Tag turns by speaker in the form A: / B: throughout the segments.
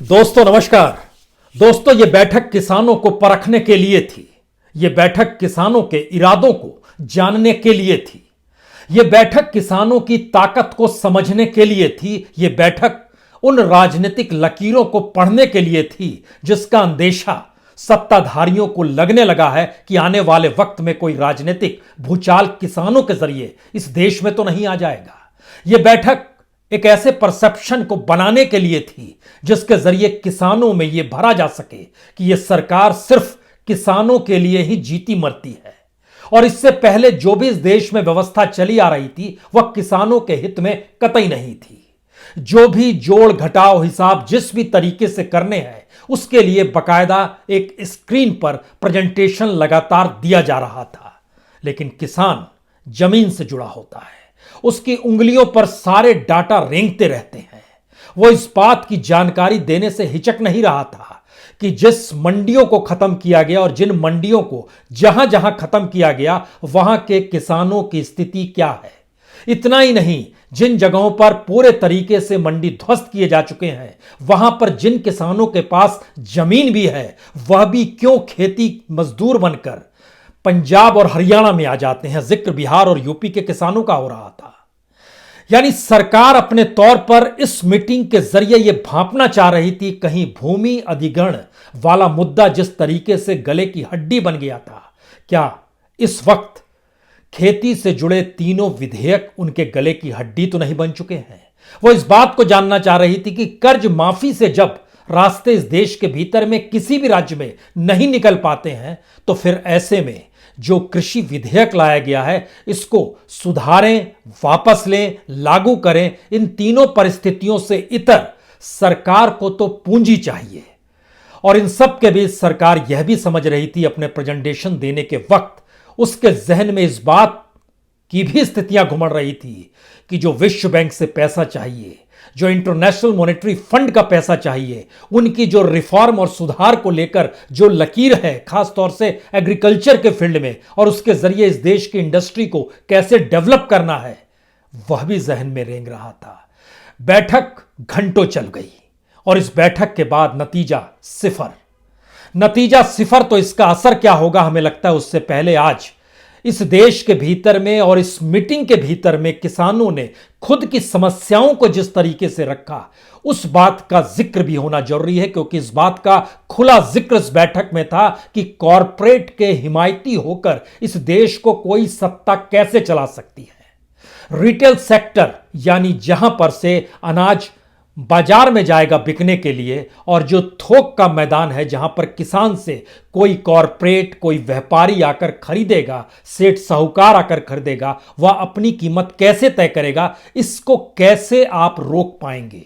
A: दोस्तों नमस्कार। दोस्तों ये बैठक किसानों को परखने के लिए थी। ये बैठक किसानों के इरादों को जानने के लिए थी। ये बैठक किसानों की ताकत को समझने के लिए थी। ये बैठक उन राजनीतिक लकीरों को पढ़ने के लिए थी जिसका अंदेशा सत्ताधारियों को लगने लगा है कि आने वाले वक्त में कोई राजनीतिक भूचाल किसानों के जरिए इस देश में तो नहीं आ जाएगा। यह बैठक एक ऐसे परसेप्शन को बनाने के लिए थी जिसके जरिए किसानों में यह भरा जा सके कि यह सरकार सिर्फ किसानों के लिए ही जीती मरती है और इससे पहले जो भी इस देश में व्यवस्था चली आ रही थी वह किसानों के हित में कतई नहीं थी। जो भी जोड़ घटाव हिसाब जिस भी तरीके से करने हैं उसके लिए बकायदा एक स्क्रीन पर प्रेजेंटेशन लगातार दिया जा रहा था। लेकिन किसान जमीन से जुड़ा होता है, उसकी उंगलियों पर सारे डाटा रेंगते रहते हैं। वो इस बात की जानकारी देने से हिचक नहीं रहा था कि जिस मंडियों को खत्म किया गया और जिन मंडियों को जहां जहां खत्म किया गया वहां के किसानों की स्थिति क्या है। इतना ही नहीं, जिन जगहों पर पूरे तरीके से मंडी ध्वस्त किए जा चुके हैं वहां पर जिन किसानों के पास जमीन भी है वह भी क्यों खेती मजदूर बनकर पंजाब और हरियाणा में आ जाते हैं। जिक्र बिहार और यूपी के किसानों का हो रहा था। यानी सरकार अपने तौर पर इस मीटिंग के जरिए यह भांपना चाह रही थी कहीं भूमि अधिग्रहण वाला मुद्दा जिस तरीके से गले की हड्डी बन गया था, क्या इस वक्त खेती से जुड़े तीनों विधेयक उनके गले की हड्डी तो नहीं बन चुके हैं। वो इस बात को जानना चाह रही थी कि कर्ज माफी से जब रास्ते इस देश के भीतर में किसी भी राज्य में नहीं निकल पाते हैं तो फिर ऐसे में जो कृषि विधेयक लाया गया है इसको सुधारें, वापस लें, लागू करें। इन तीनों परिस्थितियों से इतर सरकार को तो पूंजी चाहिए और इन सब के बीच सरकार यह भी समझ रही थी अपने प्रेजेंटेशन देने के वक्त उसके जहन में इस बात की भी स्थितियां घुमड़ रही थी कि जो विश्व बैंक से पैसा चाहिए, जो इंटरनेशनल मॉनेटरी फंड का पैसा चाहिए, उनकी जो रिफॉर्म और सुधार को लेकर जो लकीर है खास तौर से एग्रीकल्चर के फील्ड में और उसके जरिए इस देश की इंडस्ट्री को कैसे डेवलप करना है, वह भी जहन में रेंग रहा था। बैठक घंटों चल गई और इस बैठक के बाद नतीजा सिफर। तो इसका असर क्या होगा हमें लगता है उससे पहले आज इस देश के भीतर में और इस मीटिंग के भीतर में किसानों ने खुद की समस्याओं को जिस तरीके से रखा उस बात का जिक्र भी होना जरूरी है, क्योंकि इस बात का खुला जिक्र इस बैठक में था कि कॉरपोरेट के हिमायती होकर इस देश को कोई सत्ता कैसे चला सकती है। रिटेल सेक्टर यानी जहां पर से अनाज बाजार में जाएगा बिकने के लिए और जो थोक का मैदान है जहां पर किसान से कोई कॉरपोरेट, कोई व्यापारी आकर खरीदेगा, सेठ साहूकार आकर खरीदेगा, वह अपनी कीमत कैसे तय करेगा, इसको कैसे आप रोक पाएंगे।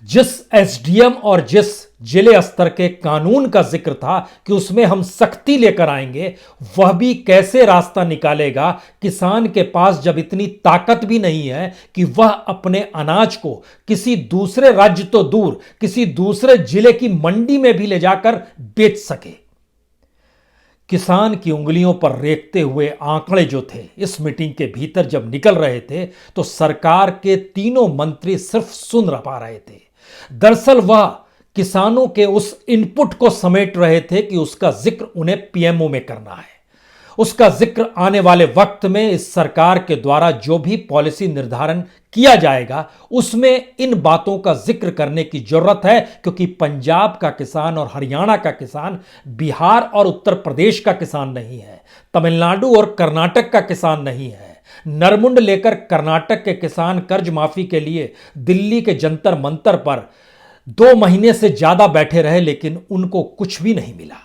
A: जिस एसडीएम और जिस जिले स्तर के कानून का जिक्र था कि उसमें हम सख्ती लेकर आएंगे, वह भी कैसे रास्ता निकालेगा किसान के पास जब इतनी ताकत भी नहीं है कि वह अपने अनाज को किसी दूसरे राज्य तो दूर किसी दूसरे जिले की मंडी में भी ले जाकर बेच सके। किसान की उंगलियों पर रेखते हुए आंकड़े जो थे इस मीटिंग के भीतर जब निकल रहे थे तो सरकार के तीनों मंत्री सिर्फ सुन पा रहे थे। दरअसल वह किसानों के उस इनपुट को समेट रहे थे कि उसका जिक्र उन्हें पीएमओ में करना है। उसका जिक्र आने वाले वक्त में इस सरकार के द्वारा जो भी पॉलिसी निर्धारण किया जाएगा उसमें इन बातों का जिक्र करने की जरूरत है, क्योंकि पंजाब का किसान और हरियाणा का किसान बिहार और उत्तर प्रदेश का किसान नहीं है, तमिलनाडु और कर्नाटक का किसान नहीं है। नरमुंड लेकर कर्नाटक के किसान कर्ज माफी के लिए दिल्ली के जंतर मंतर पर 2 महीने से ज्यादा बैठे रहे लेकिन उनको कुछ भी नहीं मिला।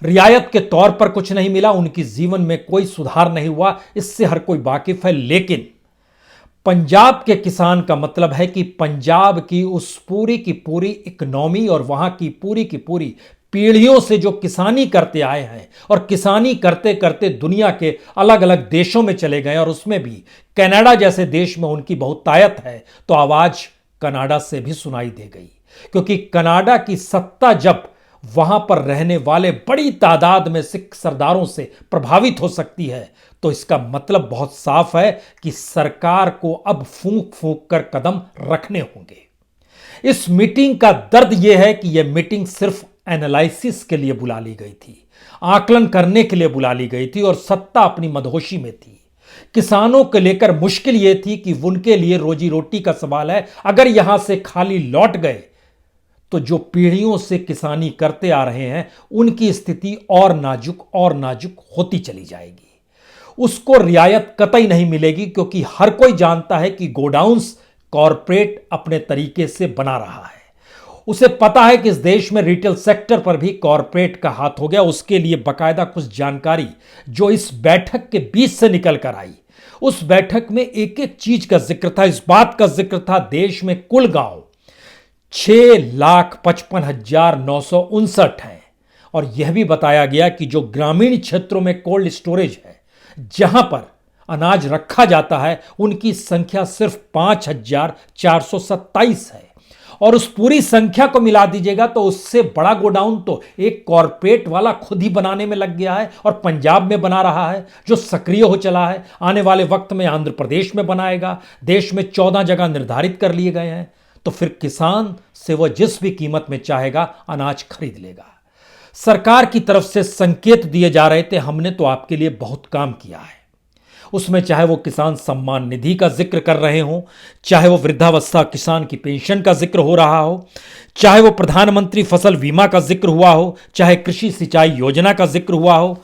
A: रियायत के तौर पर कुछ नहीं मिला, उनकी जीवन में कोई सुधार नहीं हुआ, इससे हर कोई वाकिफ है। लेकिन पंजाब के किसान का मतलब है कि पंजाब की उस पूरी की पूरी इकोनॉमी और वहां की पूरी पीढ़ियों से जो किसानी करते आए हैं और किसानी करते करते दुनिया के अलग अलग देशों में चले गए और उसमें भी कनाडा जैसे देश में उनकी बहुतायत है, तो आवाज कनाडा से भी सुनाई दे गई, क्योंकि कनाडा की सत्ता जब वहां पर रहने वाले बड़ी तादाद में सिख सरदारों से प्रभावित हो सकती है तो इसका मतलब बहुत साफ है कि सरकार को अब फूंक फूंक कर कदम रखने होंगे। इस मीटिंग का दर्द यह है कि यह मीटिंग सिर्फ एनालिसिस के लिए बुला ली गई थी, आकलन करने के लिए बुला ली गई थी और सत्ता अपनी मदहोशी में थी। किसानों को लेकर मुश्किल यह थी कि उनके लिए रोजी रोटी का सवाल है। अगर यहां से खाली लौट गए तो जो पीढ़ियों से किसानी करते आ रहे हैं उनकी स्थिति और नाजुक होती चली जाएगी। उसको रियायत कतई नहीं मिलेगी, क्योंकि हर कोई जानता है कि गोडाउन्स कॉरपोरेट अपने तरीके से बना रहा है। उसे पता है कि इस देश में रिटेल सेक्टर पर भी कॉरपोरेट का हाथ हो गया। उसके लिए बकायदा कुछ जानकारी जो इस बैठक के बीच से निकल कर आई, उस बैठक में एक एक चीज का जिक्र था। इस बात का जिक्र था देश में कुल गांव 6,55,959 हैं, और यह भी बताया गया कि जो ग्रामीण क्षेत्रों में कोल्ड स्टोरेज है, जहां पर अनाज रखा जाता है, उनकी संख्या सिर्फ 5,427 है। और उस पूरी संख्या को मिला दीजिएगा तो उससे बड़ा गोडाउन तो एक कॉरपोरेट वाला खुद ही बनाने में लग गया है और पंजाब में बना रहा है, जो सक्रिय हो चला है। आने वाले वक्त में आंध्र प्रदेश में बनाएगा। देश में 14 जगह निर्धारित कर लिए गए हैं। तो फिर किसान से वह जिस भी कीमत में चाहेगा अनाज खरीद लेगा। सरकार की तरफ से संकेत दिए जा रहे थे, हमने तो आपके लिए बहुत काम किया है। उसमें चाहे वो किसान सम्मान निधि का जिक्र कर रहे हों, चाहे वो वृद्धावस्था किसान की पेंशन का जिक्र हो रहा हो, चाहे वो प्रधानमंत्री फसल बीमा का जिक्र हुआ हो, चाहे कृषि सिंचाई योजना का जिक्र हुआ हो,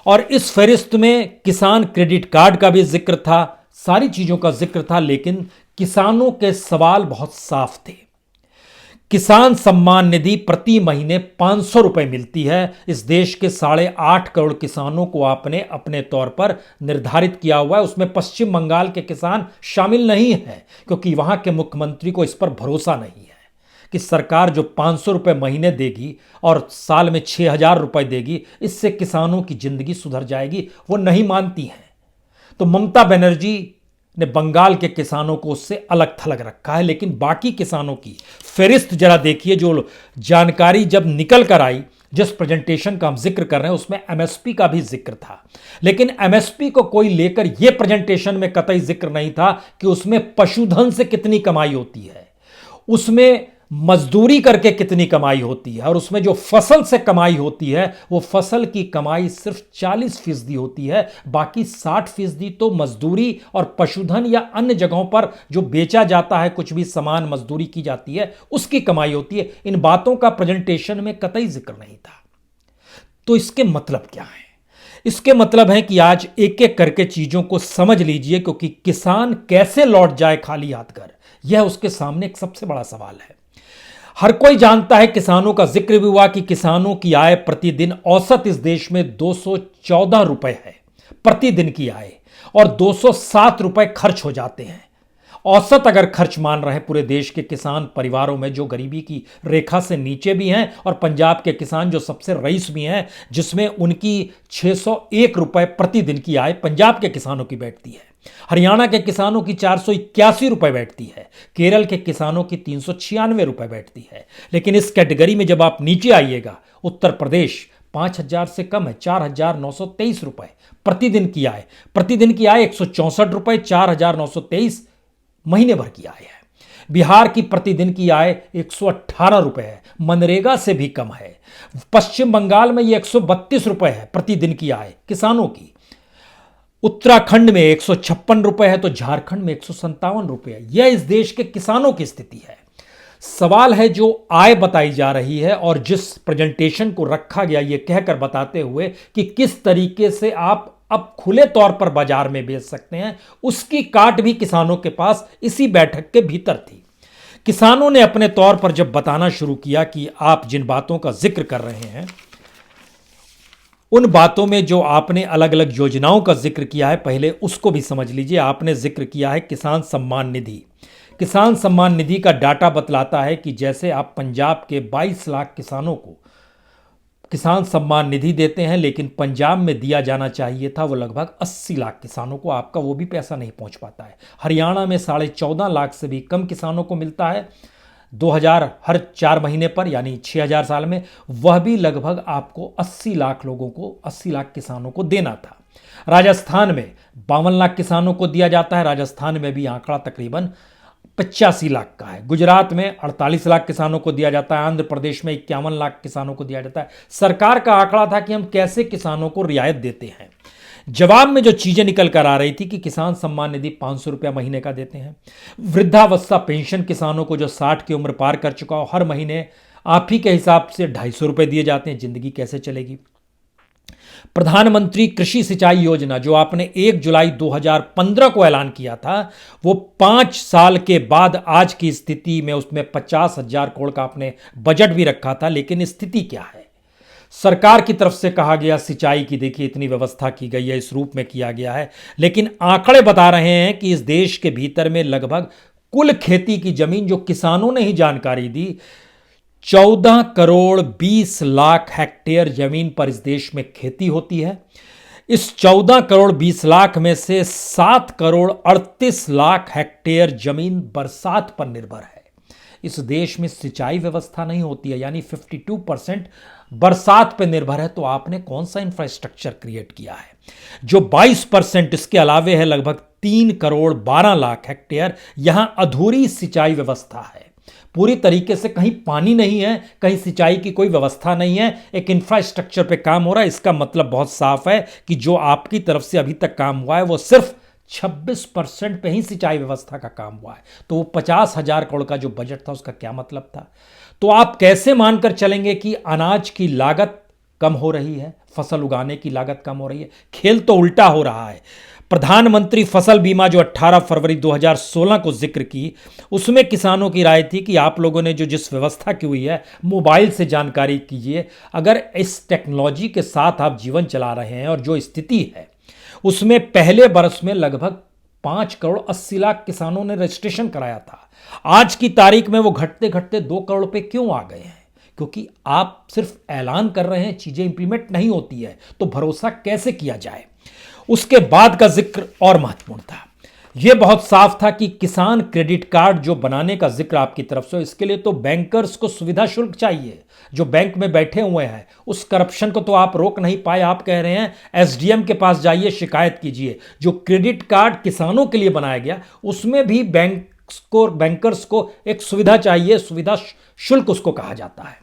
A: और इस फहरिस्त में किसान क्रेडिट कार्ड का भी जिक्र था। सारी चीजों का जिक्र था, लेकिन किसानों के सवाल बहुत साफ थे। किसान सम्मान निधि प्रति महीने 500 रुपए मिलती है। इस देश के 8.5 करोड़ किसानों को आपने अपने तौर पर निर्धारित किया हुआ है। उसमें पश्चिम बंगाल के किसान शामिल नहीं है, क्योंकि वहां के मुख्यमंत्री को इस पर भरोसा नहीं है कि सरकार जो 500 रुपए महीने देगी और साल में 6,000 रुपए देगी, इससे किसानों की जिंदगी सुधर जाएगी। वो नहीं मानती हैं। तो ममता बनर्जी ने बंगाल के किसानों को उससे अलग थलग रखा है। लेकिन बाकी किसानों की फहरिस्त जरा देखिए। जो जानकारी जब निकल कर आई, जिस प्रेजेंटेशन का हम जिक्र कर रहे हैं, उसमें एमएसपी का भी जिक्र था। लेकिन एमएसपी को कोई लेकर यह प्रेजेंटेशन में कतई जिक्र नहीं था कि उसमें पशुधन से कितनी कमाई होती है, उसमें मजदूरी करके कितनी कमाई होती है, और उसमें जो फसल से कमाई होती है वो फसल की कमाई सिर्फ 40% होती है। बाकी 60% तो मजदूरी और पशुधन या अन्य जगहों पर जो बेचा जाता है, कुछ भी सामान मजदूरी की जाती है, उसकी कमाई होती है। इन बातों का प्रेजेंटेशन में कतई जिक्र नहीं था। तो इसके मतलब क्या है? इसके मतलब है कि आज एक एक करके चीजों को समझ लीजिए, क्योंकि किसान कैसे लौट जाए खाली हाथ कर, यह उसके सामने एक सबसे बड़ा सवाल है। हर कोई जानता है, किसानों का जिक्र भी हुआ कि किसानों की आय प्रतिदिन औसत इस देश में 214 रुपए है प्रतिदिन की आय, और 207 रुपए खर्च हो जाते हैं। औसत अगर खर्च मान रहे हैं पूरे देश के किसान परिवारों में, जो गरीबी की रेखा से नीचे भी हैं, और पंजाब के किसान जो सबसे रईस भी हैं, जिसमें उनकी 601 रुपए प्रतिदिन की आय पंजाब के किसानों की बैठती है। हरियाणा के किसानों की 481 रुपए बैठती है। केरल के किसानों की 396 रुपए बैठती है। लेकिन इस कैटेगरी में जब आप नीचे आइएगा, उत्तर प्रदेश 5,000 से कम है, 4,923 रुपए प्रतिदिन की आय। प्रतिदिन की आय 164 रुपए, 4,923 महीने भर की आय है। बिहार की प्रतिदिन की आय 118 रुपए है, मनरेगा से भी कम है। पश्चिम बंगाल में यह 132 रुपए है प्रतिदिन की आय किसानों की। उत्तराखंड में 156 रुपए है, तो झारखंड में 157 रुपए है। यह इस देश के किसानों की स्थिति है। सवाल है जो आय बताई जा रही है और जिस प्रेजेंटेशन को रखा गया, यह कहकर बताते हुए कि किस तरीके से आप अब खुले तौर पर बाजार में बेच सकते हैं, उसकी काट भी किसानों के पास इसी बैठक के भीतर थी। किसानों ने अपने तौर पर जब बताना शुरू किया कि आप जिन बातों का जिक्र कर रहे हैं, उन बातों में जो आपने अलग अलग योजनाओं का जिक्र किया है, पहले उसको भी समझ लीजिए। आपने जिक्र किया है किसान सम्मान निधि। किसान सम्मान निधि का डाटा बतलाता है कि जैसे आप पंजाब के 22 लाख किसानों को किसान सम्मान निधि देते हैं, लेकिन पंजाब में दिया जाना चाहिए था वो लगभग 80 लाख किसानों को, आपका वो भी पैसा नहीं पहुंच पाता है। हरियाणा में 14.5 लाख से भी कम किसानों को मिलता है 2,000 हर 4 महीने पर, यानी 6,000 साल में। वह भी लगभग आपको 80 लाख लोगों को, 80 लाख किसानों को देना था। राजस्थान में 52 लाख किसानों को दिया जाता है। राजस्थान में भी आंकड़ा तकरीबन 85 लाख का है। गुजरात में 48 लाख किसानों को दिया जाता है। आंध्र प्रदेश में 51 लाख किसानों को दिया जाता है। सरकार का आंकड़ा था कि हम कैसे किसानों को रियायत देते हैं। जवाब में जो चीजें निकल कर आ रही थी कि किसान सम्मान निधि 500 रुपया महीने का देते हैं। वृद्धावस्था पेंशन किसानों को जो 60 की उम्र पार कर चुका हो, हर महीने आप ही के हिसाब से 250 रुपए दिए जाते हैं। जिंदगी कैसे चलेगी। प्रधानमंत्री कृषि सिंचाई योजना जो आपने 1 जुलाई 2015 को ऐलान किया था, वो 5 साल के बाद आज की स्थिति में उसमें 50,000 करोड़ का आपने बजट भी रखा था। लेकिन स्थिति क्या है। सरकार की तरफ से कहा गया सिंचाई की देखिए इतनी व्यवस्था की गई है, इस रूप में किया गया है, लेकिन आंकड़े बता रहे हैं कि इस देश के भीतर में लगभग कुल खेती की जमीन जो किसानों ने ही जानकारी दी 14 करोड़ 20 लाख हेक्टेयर जमीन पर इस देश में खेती होती है। इस 14 करोड़ 20 लाख में से 7 करोड़ 38 लाख हेक्टेयर जमीन बरसात पर निर्भर है। इस देश में सिंचाई व्यवस्था नहीं होती है, यानी 52% बरसात पर निर्भर है। तो आपने कौन सा इंफ्रास्ट्रक्चर क्रिएट किया है। जो 22% इसके अलावे है, लगभग 3 करोड़ 12 लाख हेक्टेयर, यहां अधूरी सिंचाई व्यवस्था है। पूरी तरीके से कहीं पानी नहीं है, कहीं सिंचाई की कोई व्यवस्था नहीं है, एक इंफ्रास्ट्रक्चर पे काम हो रहा है। इसका मतलब बहुत साफ है कि जो आपकी तरफ से अभी तक काम हुआ है वो सिर्फ 26% पे ही सिंचाई व्यवस्था का काम हुआ है। तो वो 50,000 करोड़ का जो बजट था उसका क्या मतलब था। तो आप कैसे मानकर चलेंगे कि अनाज की लागत कम हो रही है, फसल उगाने की लागत कम हो रही है। खेल तो उल्टा हो रहा है। प्रधानमंत्री फसल बीमा जो 18 फरवरी 2016 को जिक्र की, उसमें किसानों की राय थी कि आप लोगों ने जो जिस व्यवस्था की हुई है मोबाइल से जानकारी कीजिए। अगर इस टेक्नोलॉजी के साथ आप जीवन चला रहे हैं और जो स्थिति है उसमें पहले बरस में लगभग 5 करोड़ 80 लाख किसानों ने रजिस्ट्रेशन कराया था। आज की तारीख में वो घटते घटते 2 करोड़ पे क्यों आ गए हैं। क्योंकि आप सिर्फ ऐलान कर रहे हैं, चीजें इंप्लीमेंट नहीं होती है, तो भरोसा कैसे किया जाए। उसके बाद का जिक्र और महत्वपूर्ण था। यह बहुत साफ था कि किसान क्रेडिट कार्ड जो बनाने का जिक्र आपकी तरफ से, इसके लिए तो बैंकर्स को सुविधा शुल्क चाहिए। जो बैंक में बैठे हुए हैं उस करप्शन को तो आप रोक नहीं पाए। आप कह रहे हैं एसडीएम के पास जाइए, शिकायत कीजिए। जो क्रेडिट कार्ड किसानों के लिए बनाया गया उसमें भी बैंकर्स को एक सुविधा चाहिए, सुविधा शुल्क उसको कहा जाता है।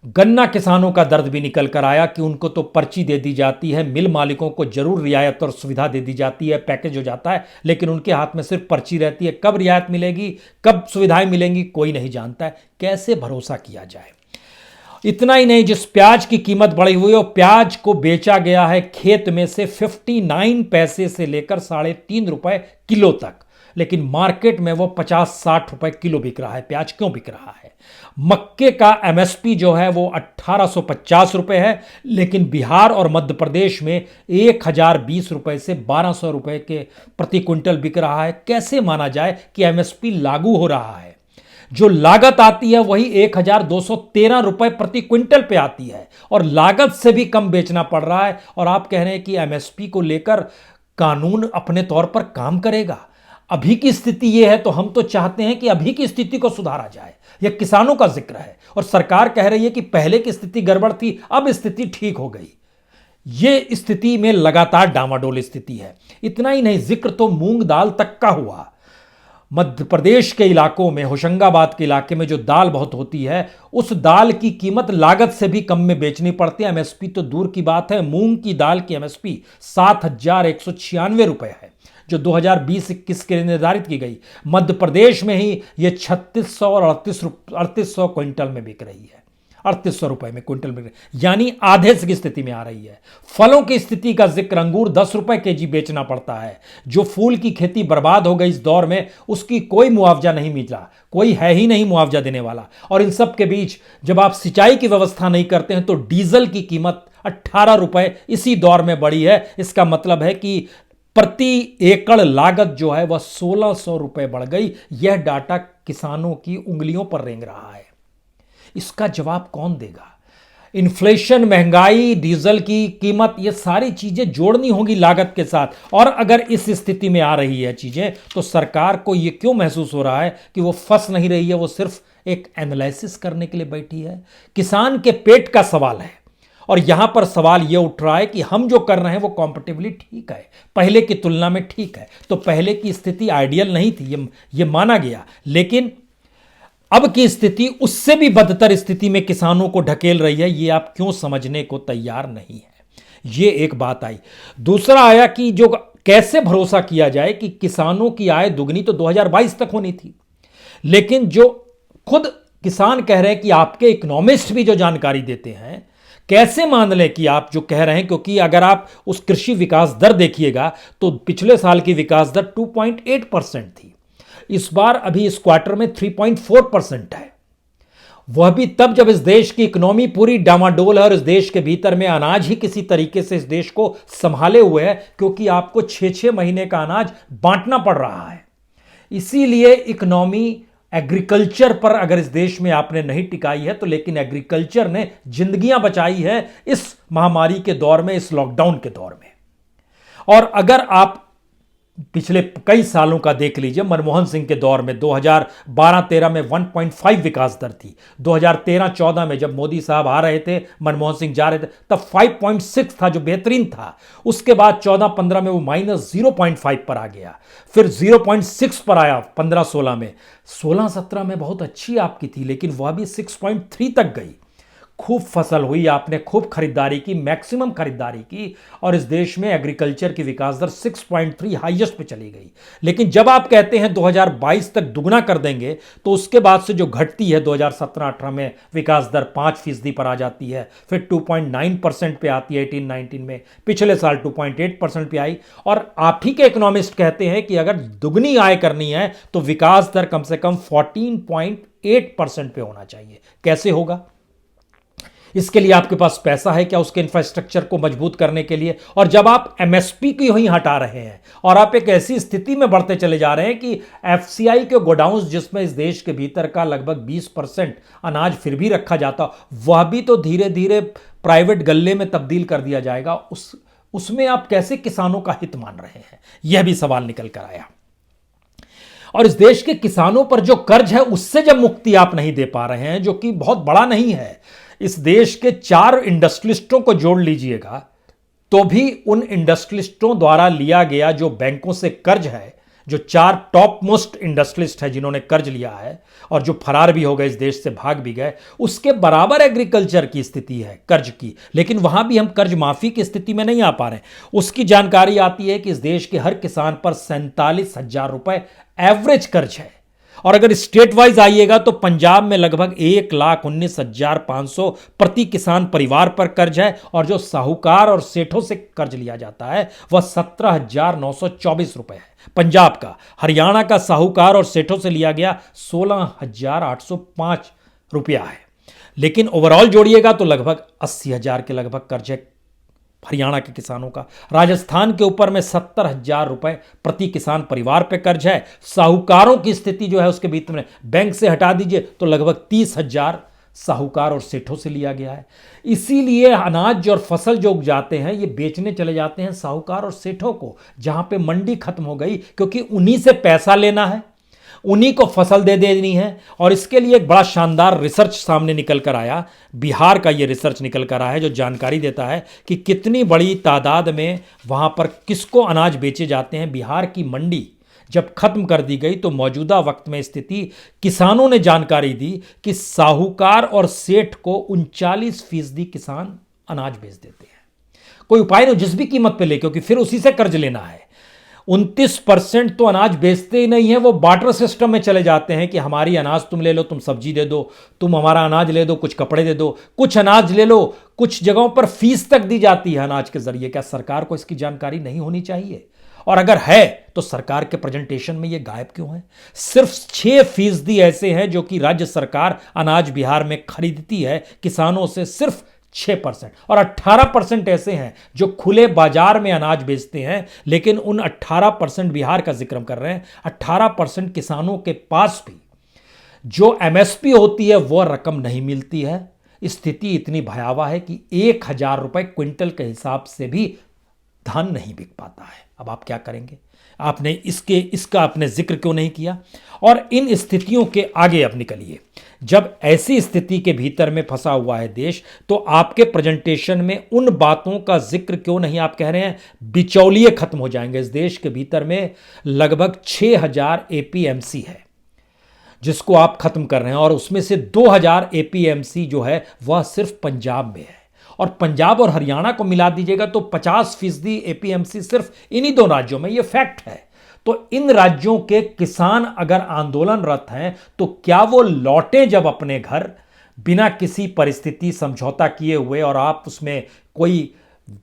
A: गन्ना किसानों का दर्द भी निकल कर आया कि उनको तो पर्ची दे दी जाती है, मिल मालिकों को जरूर रियायत और सुविधा दे दी जाती है, पैकेज हो जाता है, लेकिन उनके हाथ में सिर्फ पर्ची रहती है। कब रियायत मिलेगी, कब सुविधाएं मिलेंगी, कोई नहीं जानता है। कैसे भरोसा किया जाए। इतना ही नहीं, जिस प्याज की कीमत बढ़ी हुई है, प्याज को बेचा गया है खेत में से 59 पैसे से लेकर 3.5 रुपए किलो तक, लेकिन मार्केट में वो 50-60 रुपए किलो बिक रहा है। प्याज क्यों बिक रहा है। मक्के का एमएसपी जो है वो 1850 रुपए है, लेकिन बिहार और मध्य प्रदेश में 1020 रुपए से 1200 रुपए के प्रति क्विंटल बिक रहा है। कैसे माना जाए कि एमएसपी लागू हो रहा है। जो लागत आती है वही 1213 रुपए प्रति क्विंटल पे आती है और लागत से भी कम बेचना पड़ रहा है। और आप कह रहे हैं कि एमएसपी को लेकर कानून अपने तौर पर काम करेगा। अभी की स्थिति यह है, तो हम तो चाहते हैं कि अभी की स्थिति को सुधारा जाए। यह किसानों का जिक्र है और सरकार कह रही है कि पहले की स्थिति गड़बड़ थी, अब स्थिति ठीक हो गई। यह स्थिति में लगातार डामाडोल स्थिति है। इतना ही नहीं, जिक्र तो मूंग दाल तक का हुआ। मध्य प्रदेश के इलाकों में, होशंगाबाद के इलाके में जो दाल बहुत होती है, उस दाल की कीमत लागत से भी कम में बेचनी पड़ती है। एमएसपी तो दूर की बात है, मूंग की दाल की एमएसपी 7,196 रुपए है, जो 2020-21 के लिए निर्धारित की गई। मध्य प्रदेश में ही यह 3600 और 3800 क्विंटल में बिक रही है, 3800 रुपए में क्विंटल बिक रही है, यानी आधे की स्थिति में आ रही है। फलों की स्थिति का जिक्र, अंगूर 10 रुपए केजी बेचना पड़ता है। जो फूल की खेती बर्बाद हो गई इस दौर में, उसकी कोई मुआवजा नहीं मिला, कोई है ही नहीं मुआवजा देने वाला। और इन सब के बीच जब आप सिंचाई की व्यवस्था नहीं करते हैं तो डीजल की कीमत 18 रुपए इसी दौर में बढ़ी है। इसका मतलब है कि प्रति एकड़ लागत जो है वह 1600 रुपए बढ़ गई। यह डाटा किसानों की उंगलियों पर रेंग रहा है। इसका जवाब कौन देगा। इन्फ्लेशन, महंगाई, डीजल की कीमत, ये सारी चीजें जोड़नी होंगी लागत के साथ। और अगर इस स्थिति में आ रही है चीजें, तो सरकार को यह क्यों महसूस हो रहा है कि वो फंस नहीं रही है, वो सिर्फ एक एनालिसिस करने के लिए बैठी है। किसान के पेट का सवाल है और यहां पर सवाल यह उठ रहा है कि हम जो कर रहे हैं वो कॉम्पेटिबली ठीक है, पहले की तुलना में ठीक है। तो पहले की स्थिति आइडियल नहीं थी, ये माना गया, लेकिन अब की स्थिति उससे भी बदतर स्थिति में किसानों को ढकेल रही है। ये आप क्यों समझने को तैयार नहीं है? ये एक बात आई। दूसरा आया कि जो कैसे भरोसा किया जाए कि किसानों की आय दुगनी तो 2022 तक होनी थी, लेकिन जो खुद किसान कह रहे हैं कि आपके इकोनॉमिस्ट भी जो जानकारी देते हैं, कैसे मान लें कि आप जो कह रहे हैं? क्योंकि अगर आप उस कृषि विकास दर देखिएगा तो पिछले साल की विकास दर 2.8% थी, इस बार अभी इस क्वार्टर में 3.4% है। वह भी तब जब इस देश की इकोनॉमी पूरी डामाडोल है और इस देश के भीतर में अनाज ही किसी तरीके से इस देश को संभाले हुए है, क्योंकि आपको 6-6 महीने का अनाज बांटना पड़ रहा है। इसीलिए इकोनॉमी एग्रीकल्चर पर अगर इस देश में आपने नहीं टिकाई है तो, लेकिन एग्रीकल्चर ने जिंदगियां बचाई है इस महामारी के दौर में, इस लॉकडाउन के दौर में। और अगर आप पिछले कई सालों का देख लीजिए, मनमोहन सिंह के दौर में 2012-13 में 1.5 विकास दर थी, 2013-14 में जब मोदी साहब आ रहे थे, मनमोहन सिंह जा रहे थे, तब 5.6 था, जो बेहतरीन था। उसके बाद 14-15 में वो -0.5 पर आ गया, फिर 0.6 पर आया 15-16 में, 16-17 में बहुत अच्छी आपकी थी, लेकिन वह भी 6.3 तक गई। खूब फसल हुई, आपने खूब खरीदारी की, मैक्सिमम खरीदारी की, और इस देश में एग्रीकल्चर की विकास दर 6.3 हाईएस्ट पे चली गई। लेकिन जब आप कहते हैं 2022 तक दुगना कर देंगे, तो उसके बाद से जो घटती है 2017-18 में विकास दर 5% पर आ जाती है, फिर 2.9% पे आती है 18-19 में, पिछले साल 2.8% पे आई। और आप ही के इकोनॉमिस्ट कहते हैं कि अगर दुगनी आय करनी है तो विकास दर कम से कम 14.8% पे होना चाहिए। कैसे होगा? इसके लिए आपके पास पैसा है क्या उसके इंफ्रास्ट्रक्चर को मजबूत करने के लिए? और जब आप एमएसपी को ही हटा रहे हैं और आप एक ऐसी स्थिति में बढ़ते चले जा रहे हैं कि एफसीआई के गोडाउन्स, जिसमें इस देश के भीतर का लगभग 20% अनाज फिर भी रखा जाता, वह भी तो धीरे धीरे प्राइवेट गल्ले में तब्दील कर दिया जाएगा, उसमें आप कैसे किसानों का हित मान रहे हैं? यह भी सवाल निकल कर आया। और इस देश के किसानों पर जो कर्ज है उससे जब मुक्ति आप नहीं दे पा रहे हैं, जो कि बहुत बड़ा नहीं है, इस देश के 4 इंडस्ट्रियलिस्टों को जोड़ लीजिएगा तो भी उन इंडस्ट्रियलिस्टों द्वारा लिया गया जो बैंकों से कर्ज है, जो 4 टॉप मोस्ट इंडस्ट्रियलिस्ट है जिन्होंने कर्ज लिया है और जो फरार भी हो गए, इस देश से भाग भी गए, उसके बराबर एग्रीकल्चर की स्थिति है कर्ज की। लेकिन वहां भी हम कर्ज माफी की स्थिति में नहीं आ पा रहे। उसकी जानकारी आती है कि इस देश के हर किसान पर 47,000 रुपए एवरेज कर्ज है। और अगर स्टेट वाइज आइएगा तो पंजाब में लगभग 1,19,500 प्रति किसान परिवार पर कर्ज है, और जो साहूकार और सेठों से कर्ज लिया जाता है वह 17,924 रुपए है पंजाब का। हरियाणा का साहूकार और सेठों से लिया गया 16,805 रुपया है। लेकिन ओवरऑल जोड़िएगा तो लगभग 80,000 के लगभग कर्ज है हरियाणा के किसानों का। राजस्थान के ऊपर में 70,000 रुपए प्रति किसान परिवार पे कर्ज है। साहूकारों की स्थिति जो है उसके भीतर में बैंक से हटा दीजिए तो लगभग 30,000 साहूकार और सेठों से लिया गया है। इसीलिए अनाज और फसल जो उग जाते हैं ये बेचने चले जाते हैं साहूकार और सेठों को, जहां पे मंडी खत्म हो गई, क्योंकि उन्हीं से पैसा लेना है, उन्हीं को फसल दे देनी है। और इसके लिए एक बड़ा शानदार रिसर्च सामने निकल कर आया, बिहार का ये रिसर्च निकल कर आया है, जो जानकारी देता है कि कितनी बड़ी तादाद में वहाँ पर किसको अनाज बेचे जाते हैं। बिहार की मंडी जब खत्म कर दी गई तो मौजूदा वक्त में स्थिति, किसानों ने जानकारी दी कि साहूकार और सेठ को 39% किसान अनाज बेच देते हैं। कोई उपाय नहीं, जिस भी कीमत पे ले, क्योंकि फिर उसी से कर्ज लेना है। 29% तो अनाज बेचते ही नहीं है, वो बार्टर सिस्टम में चले जाते हैं कि हमारी अनाज तुम ले लो, तुम सब्जी दे दो, तुम हमारा अनाज ले दो, कुछ कपड़े दे दो, कुछ अनाज ले लो। कुछ जगहों पर फीस तक दी जाती है अनाज के जरिए। क्या सरकार को इसकी जानकारी नहीं होनी चाहिए? और अगर है तो सरकार के प्रेजेंटेशन में ये गायब क्यों है? सिर्फ 6% ऐसे हैं जो कि राज्य सरकार अनाज बिहार में खरीदती है किसानों से, सिर्फ 6%। और 18% ऐसे हैं जो खुले बाजार में अनाज बेचते हैं। लेकिन उन 18% बिहार का जिक्र कर रहे हैं, 18% किसानों के पास भी जो एमएसपी होती है वह रकम नहीं मिलती है। स्थिति इतनी भयावह है कि 1,000 रुपए क्विंटल के हिसाब से भी धान नहीं बिक पाता है। अब आप क्या करेंगे? आपने इसका आपने जिक्र क्यों नहीं किया? और इन स्थितियों के आगे अब निकलिए। जब ऐसी स्थिति के भीतर में फंसा हुआ है देश, तो आपके प्रेजेंटेशन में उन बातों का जिक्र क्यों नहीं? आप कह रहे हैं बिचौलिए खत्म हो जाएंगे। इस देश के भीतर में लगभग 6000 एपीएमसी है जिसको आप खत्म कर रहे हैं, और उसमें से 2000 एपीएमसी जो है वह सिर्फ पंजाब में है, और पंजाब और हरियाणा को मिला दीजिएगा तो 50% एपीएमसी सिर्फ इन्हीं दो राज्यों में। यह फैक्ट है। तो इन राज्यों के किसान अगर आंदोलनरत हैं तो क्या वो लौटे जब अपने घर बिना किसी परिस्थिति समझौता किए हुए, और आप उसमें कोई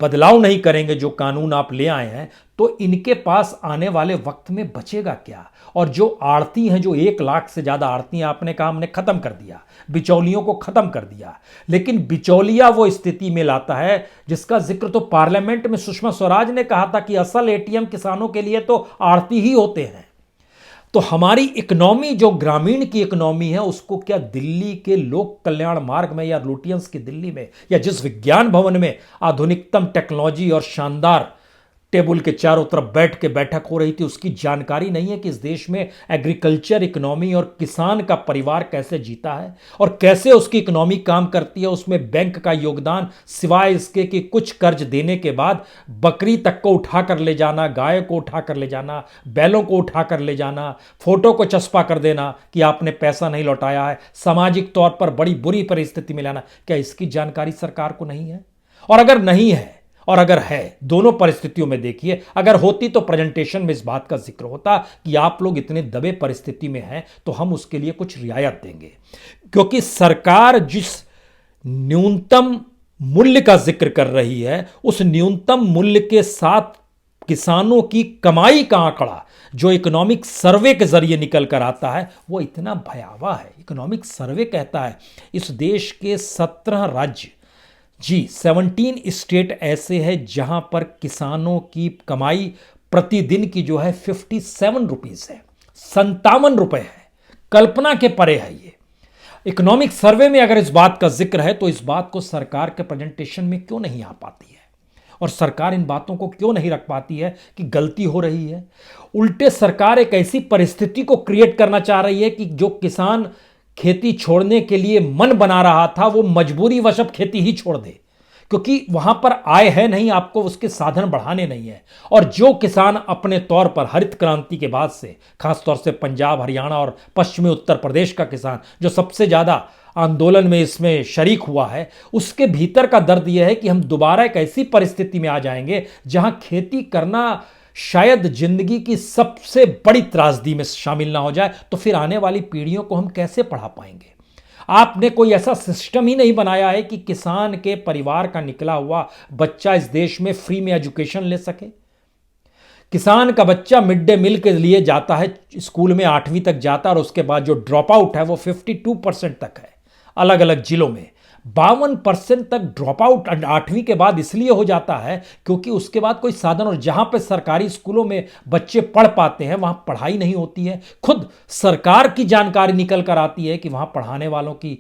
A: बदलाव नहीं करेंगे जो कानून आप ले आए हैं, तो इनके पास आने वाले वक्त में बचेगा क्या? और जो आड़ती हैं, जो 1 लाख से ज्यादा आड़ती हैं, आपने कहा हमने खत्म कर दिया, बिचौलियों को खत्म कर दिया। लेकिन बिचौलिया वो स्थिति में लाता है जिसका जिक्र तो पार्लियामेंट में सुषमा स्वराज ने कहा था कि असल एटीएम किसानों के लिए तो आड़ती ही होते हैं। तो हमारी इकोनॉमी जो ग्रामीण की इकोनॉमी है, उसको क्या दिल्ली के लोक कल्याण मार्ग में या लुटियंस की दिल्ली में या जिस विज्ञान भवन में आधुनिकतम टेक्नोलॉजी और शानदार टेबल के चारों तरफ बैठ के बैठक हो रही थी, उसकी जानकारी नहीं है कि इस देश में एग्रीकल्चर इकोनॉमी और किसान का परिवार कैसे जीता है और कैसे उसकी इकोनॉमी काम करती है? उसमें बैंक का योगदान, सिवाय इसके कि कुछ कर्ज देने के बाद बकरी तक को उठा कर ले जाना, गाय को उठा कर ले जाना, बैलों को उठा कर ले जाना, फोटो को चस्पा कर देना कि आपने पैसा नहीं लौटाया है, सामाजिक तौर पर बड़ी बुरी परिस्थिति में लाना, क्या इसकी जानकारी सरकार को नहीं है? और अगर नहीं है और अगर है, दोनों परिस्थितियों में देखिए, अगर होती तो प्रेजेंटेशन में इस बात का जिक्र होता कि आप लोग इतने दबे परिस्थिति में हैं तो हम उसके लिए कुछ रियायत देंगे। क्योंकि सरकार जिस न्यूनतम मूल्य का जिक्र कर रही है, उस न्यूनतम मूल्य के साथ किसानों की कमाई का आंकड़ा जो इकोनॉमिक सर्वे के जरिए निकल कर आता है, वो इतना भयावह है। इकोनॉमिक सर्वे कहता है इस देश के 17 राज्य, जी 17 स्टेट ऐसे हैं जहां पर किसानों की कमाई प्रतिदिन की जो है 57 रुपीज है, 57 रुपए है। कल्पना के परे है ये। इकोनॉमिक सर्वे में अगर इस बात का जिक्र है तो इस बात को सरकार के प्रेजेंटेशन में क्यों नहीं आ पाती है? और सरकार इन बातों को क्यों नहीं रख पाती है कि गलती हो रही है? उल्टे सरकार एक ऐसी परिस्थिति को क्रिएट करना चाह रही है कि जो किसान खेती छोड़ने के लिए मन बना रहा था, वो मजबूरी वश अब खेती ही छोड़ दे, क्योंकि वहां पर आय है नहीं, आपको उसके साधन बढ़ाने नहीं है। और जो किसान अपने तौर पर हरित क्रांति के बाद से, खासतौर से पंजाब, हरियाणा और पश्चिमी उत्तर प्रदेश का किसान जो सबसे ज्यादा आंदोलन में इसमें शरीक हुआ है, उसके भीतर का दर्द यह है कि हम दोबारा एक ऐसी परिस्थिति में आ जाएंगे जहां खेती करना शायद जिंदगी की सबसे बड़ी त्रासदी में शामिल ना हो जाए, तो फिर आने वाली पीढ़ियों को हम कैसे पढ़ा पाएंगे? आपने कोई ऐसा सिस्टम ही नहीं बनाया है कि किसान के परिवार का निकला हुआ बच्चा इस देश में फ्री में एजुकेशन ले सके। किसान का बच्चा मिड डे मील के लिए जाता है, स्कूल में 8वीं तक जाता है, और उसके बाद जो ड्रॉप आउट है वो 52% तक है। अलग अलग जिलों में 52% तक ड्रॉप आउट 8वीं के बाद इसलिए हो जाता है क्योंकि उसके बाद कोई साधन, और जहां पे सरकारी स्कूलों में बच्चे पढ़ पाते हैं वहां पढ़ाई नहीं होती है। खुद सरकार की जानकारी निकल कर आती है कि वहां पढ़ाने वालों की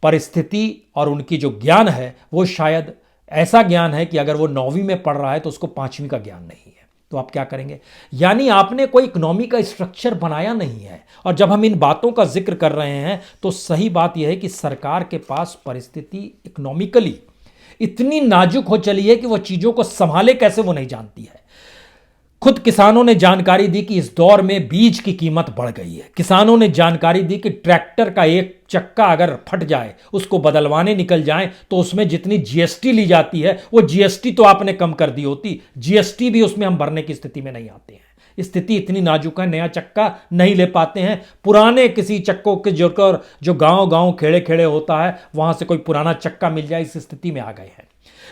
A: परिस्थिति और उनकी जो ज्ञान है वो शायद ऐसा ज्ञान है कि अगर वो 9वीं में पढ़ रहा है तो उसको 5वीं का ज्ञान नहीं है। तो आप क्या करेंगे? यानी आपने कोई इकोनॉमी का स्ट्रक्चर बनाया नहीं है। और जब हम इन बातों का जिक्र कर रहे हैं तो सही बात यह है कि सरकार के पास परिस्थिति इकोनॉमिकली इतनी नाजुक हो चली है कि वो चीजों को संभाले कैसे वो नहीं जानती है। खुद किसानों ने जानकारी दी कि इस दौर में बीज की कीमत बढ़ गई है। किसानों ने जानकारी दी कि ट्रैक्टर का एक चक्का अगर फट जाए, उसको बदलवाने निकल जाए तो उसमें जितनी जीएसटी ली जाती है वो जीएसटी तो आपने कम कर दी होती, जीएसटी भी उसमें हम भरने की स्थिति में नहीं आते हैं। स्थिति इतनी नाजुक है, नया चक्का नहीं ले पाते हैं। पुराने किसी चक्कों के जो गांव गांव खेड़े खेड़े होता है वहां से कोई पुराना चक्का मिल जाए, इस स्थिति में आ गए हैं।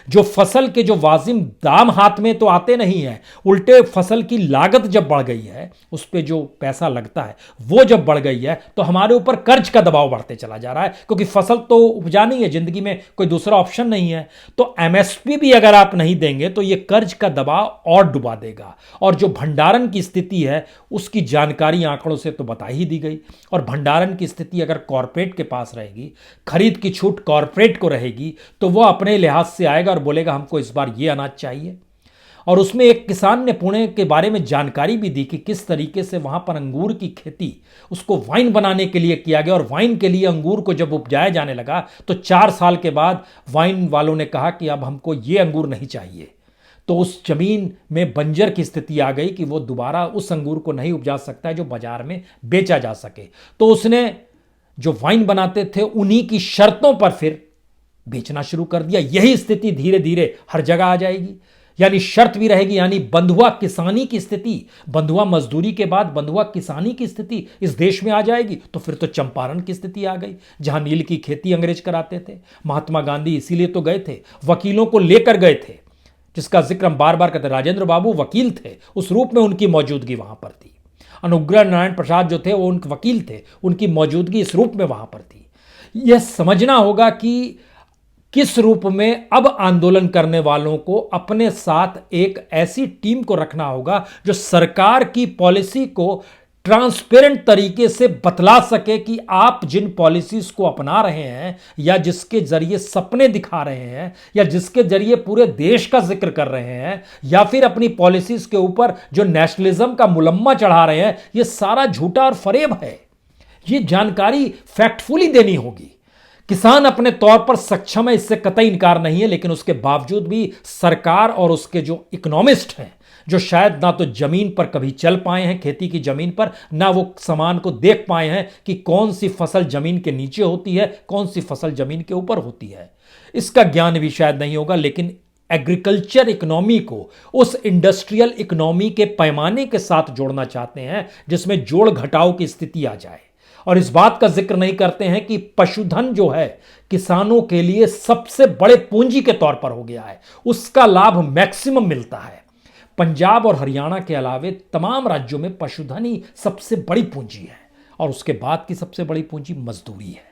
A: जो फसल के जो वाजिब दाम हाथ में तो आते नहीं है, उल्टे फसल की लागत जब बढ़ गई है, उस पे जो पैसा लगता है वो जब बढ़ गई है तो हमारे ऊपर कर्ज का दबाव बढ़ते चला जा रहा है, क्योंकि फसल तो उपजानी है, जिंदगी में कोई दूसरा ऑप्शन नहीं है। तो एमएसपी भी अगर आप नहीं देंगे तो ये कर्ज का दबाव और डुबा देगा। और जो भंडारण की स्थिति है उसकी जानकारी आंकड़ों से तो बता ही दी गई। और भंडारण की स्थिति अगर कॉरपोरेट के पास रहेगी, खरीद की छूट कॉरपोरेट को रहेगी, तो वो अपने लिहाज से आएगा और बोलेगा हमको इस बार ये अनाज चाहिए। और उसमें एक किसान ने पुणे के बारे में जानकारी भी दी कि किस तरीके से वहां पर अंगूर की खेती उसको वाइन बनाने के लिए किया गया, और वाइन के लिए अंगूर को जब उपजाया जाने लगा तो 4 साल के बाद वाइन वालों ने कहा कि अब हमको ये अंगूर नहीं चाहिए। तो उस जमीन में बंजर की स्थिति आ गई कि वो दोबारा उस अंगूर को नहीं उपजा सकता है जो बाजार में बेचा जा सके। तो उसने जो वाइन बनाते थे उन्हीं की शर्तों पर फिर बेचना शुरू कर दिया। यही स्थिति धीरे धीरे हर जगह आ जाएगी, यानी शर्त भी रहेगी, यानी बंधुआ किसानी की स्थिति, बंधुआ मजदूरी के बाद बंधुआ किसानी की स्थिति इस देश में आ जाएगी। तो फिर तो चंपारण की स्थिति आ गई, जहां नील की खेती अंग्रेज कराते थे। महात्मा गांधी इसीलिए तो गए थे, वकीलों को लेकर गए थे, जिसका जिक्र हम बार बार करते। राजेंद्र बाबू वकील थे, उस रूप में उनकी मौजूदगी वहां पर थी। अनुग्रह नारायण प्रसाद जो थे वो उनके वकील थे, उनकी मौजूदगी इस रूप में वहां पर थी। यह समझना होगा कि किस रूप में अब आंदोलन करने वालों को अपने साथ एक ऐसी टीम को रखना होगा जो सरकार की पॉलिसी को ट्रांसपेरेंट तरीके से बतला सके कि आप जिन पॉलिसीज को अपना रहे हैं, या जिसके जरिए सपने दिखा रहे हैं, या जिसके जरिए पूरे देश का जिक्र कर रहे हैं, या फिर अपनी पॉलिसीज के ऊपर जो नेशनलिज्म का मुलम्मा चढ़ा रहे हैं, यह सारा झूठा और फरेब है। यह जानकारी फैक्टफुली देनी होगी। किसान अपने तौर पर सक्षम है, इससे कतई इनकार नहीं है, लेकिन उसके बावजूद भी सरकार और उसके जो इकोनॉमिस्ट हैं, जो शायद ना तो जमीन पर कभी चल पाए हैं, खेती की जमीन पर, ना वो सामान को देख पाए हैं कि कौन सी फसल जमीन के नीचे होती है, कौन सी फसल जमीन के ऊपर होती है, इसका ज्ञान भी शायद नहीं होगा। लेकिन एग्रीकल्चर इकोनॉमी को उस इंडस्ट्रियल इकोनॉमी के पैमाने के साथ जोड़ना चाहते हैं जिसमें जोड़ घटाव की स्थिति आ जाए। और इस बात का जिक्र नहीं करते हैं कि पशुधन जो है किसानों के लिए सबसे बड़े पूंजी के तौर पर हो गया है, उसका लाभ मैक्सिमम मिलता है। पंजाब और हरियाणा के अलावे तमाम राज्यों में पशुधन ही सबसे बड़ी पूंजी है, और उसके बाद की सबसे बड़ी पूंजी मजदूरी है।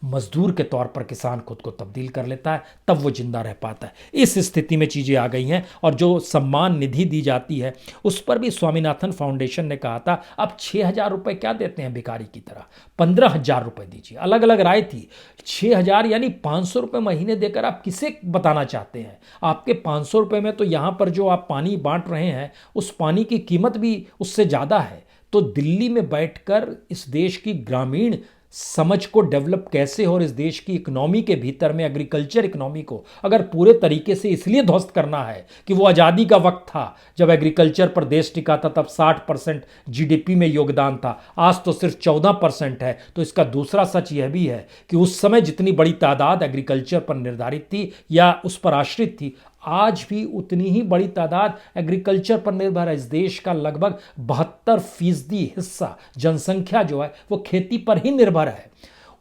A: मजदूर के तौर पर किसान खुद को तब्दील कर लेता है, तब वो जिंदा रह पाता है। इस स्थिति में चीजें आ गई हैं। और जो सम्मान निधि दी जाती है उस पर भी स्वामीनाथन फाउंडेशन ने कहा था अब 6,000 रुपए क्या देते हैं भिखारी की तरह, 15,000 रुपए दीजिए। अलग अलग राय थी। 6,000 यानी 500 रुपए महीने देकर आप किसे बताना चाहते हैं? आपके 500 रुपए में तो यहां पर जो आप पानी बांट रहे हैं उस पानी की कीमत भी उससे ज्यादा है। तो दिल्ली में बैठकर इस देश की ग्रामीण समझ को डेवलप कैसे हो, और इस देश की इकोनॉमी के भीतर में एग्रीकल्चर इकोनॉमी को अगर पूरे तरीके से इसलिए ध्वस्त करना है कि वो आज़ादी का वक्त था जब एग्रीकल्चर पर देश टिका था, तब 60% जीडीपी में योगदान था, आज तो सिर्फ 14% है। तो इसका दूसरा सच यह भी है कि उस समय जितनी बड़ी तादाद एग्रीकल्चर पर निर्धारित थी या उस पर आश्रित थी, आज भी उतनी ही बड़ी तादाद एग्रीकल्चर पर निर्भर है। इस देश का लगभग 72% हिस्सा जनसंख्या जो है वो खेती पर ही निर्भर है,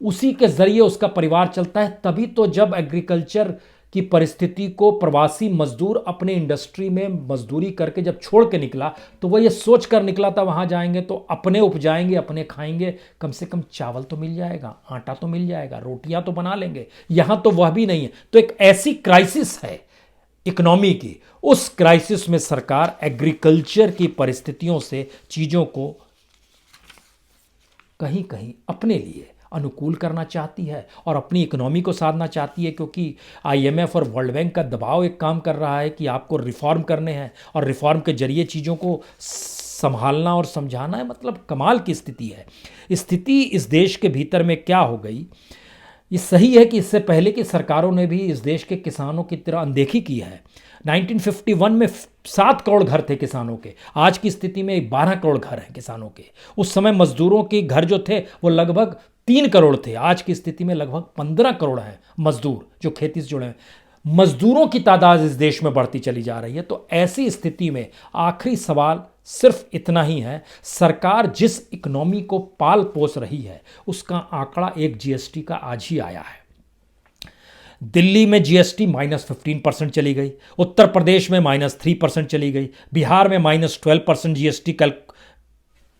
A: उसी के जरिए उसका परिवार चलता है। तभी तो जब एग्रीकल्चर की परिस्थिति को प्रवासी मजदूर अपने इंडस्ट्री में मजदूरी करके जब छोड़ के निकला तो वह ये सोच कर निकला था वहां जाएंगे तो अपने उपजाएंगे, अपने खाएंगे, कम से कम चावल तो मिल जाएगा, आटा तो मिल जाएगा, रोटियां तो बना लेंगे। यहां तो वह भी नहीं है। तो एक ऐसी क्राइसिस है इकोनॉमी की, उस क्राइसिस में सरकार एग्रीकल्चर की परिस्थितियों से चीजों को कहीं कहीं अपने लिए अनुकूल करना चाहती है और अपनी इकोनॉमी को साधना चाहती है, क्योंकि आईएमएफ और वर्ल्ड बैंक का दबाव एक काम कर रहा है कि आपको रिफॉर्म करने हैं और रिफॉर्म के जरिए चीज़ों को संभालना और समझाना है। मतलब कमाल की स्थिति है। स्थिति इस देश के भीतर में क्या हो गई, ये सही है कि इससे पहले की सरकारों ने भी इस देश के किसानों की तरह अनदेखी की है। 1951 में 7 करोड़ घर थे किसानों के, आज की स्थिति में 12 करोड़ घर हैं किसानों के। उस समय मजदूरों के घर जो थे वो लगभग 3 करोड़ थे, आज की स्थिति में लगभग 15 करोड़ हैं मजदूर जो खेती से जुड़े हैं। मजदूरों की तादाद इस देश में बढ़ती चली जा रही है। तो ऐसी स्थिति में आखिरी सवाल सिर्फ इतना ही है, सरकार जिस इकोनॉमी को पाल पोस रही है उसका आंकड़ा एक जीएसटी का आज ही आया है। दिल्ली में जीएसटी -15% चली गई, उत्तर प्रदेश में -3% चली गई, बिहार में -12% जीएसटी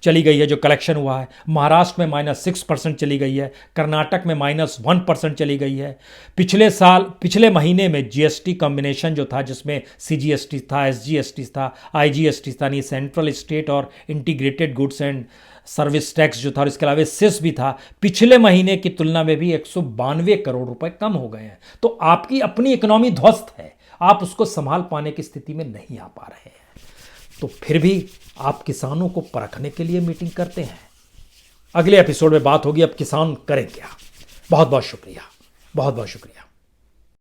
A: चली गई है जो कलेक्शन हुआ है, महाराष्ट्र में -6% चली गई है, कर्नाटक में -1% चली गई है। पिछले महीने में जीएसटी कॉम्बिनेशन जो था जिसमें सीजीएसटी था, एसजीएसटी था, आईजीएसटी था, नहीं सेंट्रल स्टेट और integrated goods and service tax जो था, और इसके अलावा सेस भी था, पिछले महीने की तुलना में भी 192 करोड़ रुपए कम हो गए हैं। तो आपकी अपनी इकोनॉमी ध्वस्त है, आप उसको संभाल पाने की स्थिति में नहीं आ पा रहे हैं, तो फिर भी आप किसानों को परखने के लिए मीटिंग करते हैं। अगले एपिसोड में बात होगी अब किसान करें क्या। बहुत बहुत शुक्रिया, बहुत बहुत शुक्रिया।